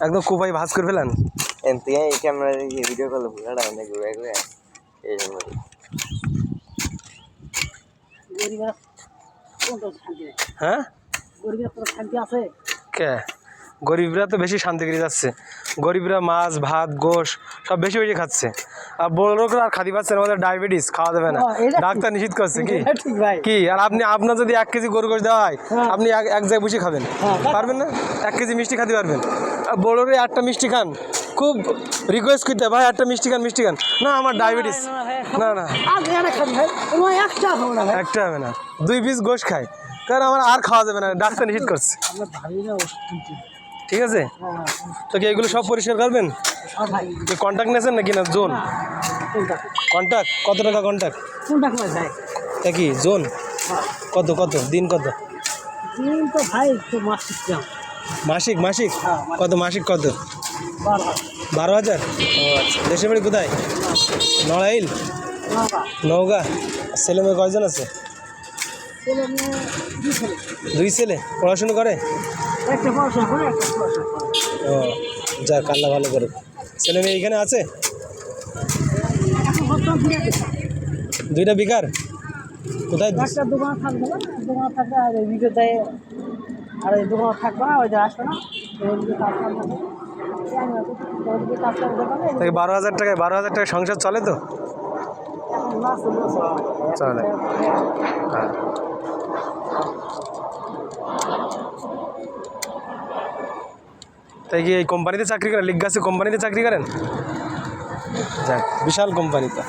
একদম কোপাই ভাঁজ করে ফেলেন। এই ক্যামেরা দিয়ে ভিডিও কল পুরাটা অনেক ঘুরে ঘুরে এই জন্য হ্যাঁ কে গরিবরা তো বেশি শান্তি করে যাচ্ছে। গরিবরা মাছ ভাত গোশ সব বেশি বেশি খাচ্ছে, আর বড় লোকরা আর খাতে পাচ্ছে না, আমাদের ডায়াবেটিস, খাওয়া যাবে না, ডাক্তার নিষেধ করছে। কি কি আর আপনার যদি 1 কেজি গরু গোশ দেওয়া হয়, আপনি এক জায়গায় বসে খাবেন, পারবেন না? 1 কেজি মিষ্টি খেতে পারবেন। আর বড়রে 8টা মিষ্টি খান, খুব রিকোয়েস্ট করতে, ভাই 8টা মিষ্টি খান, মিষ্টি খান। না আমার ডায়াবেটিস, না না একটা হবে না, 2 পিস গোশ খায়, কারণ আমার আর খাওয়া যাবে না, ডাক্তার নিষেধ করছে। ঠিক আছে, তো কি এগুলো সব পরিষ্কার করবেন? কন্ট্যাক্ট নিয়েছেন নাকি না জোন? কন্ট্যাক্ট কত টাকা কন্ট্যাক্ট? কি জোন কত কত দিন কত? মাসিক মাসিক কত? মাসিক কত? 12,000। ও আচ্ছা, দেশের বাড়ি কোথায়? নড়াইল, নওগাঁ। ছেলে মেয়ে কয়জন আছে? 2 ছেলে। পড়াশুনো করে? ও যাক, আল্লাহ ভালো করুক। ছেলে মেয়ে এখানে আছে? 2টা বিকার কোথায়? আর এই দোকান থাকবে না, ওই যে আসবে না, 12,000 টাকায় 12,000 টাকায় সংসার চলে তো? চলে। হ্যাঁ, তাই কি এই কোম্পানিতে চাকরি করেন? লিগ্গাসে কোম্পানিতে চাকরি করেন? যাক, বিশাল কোম্পানি তো।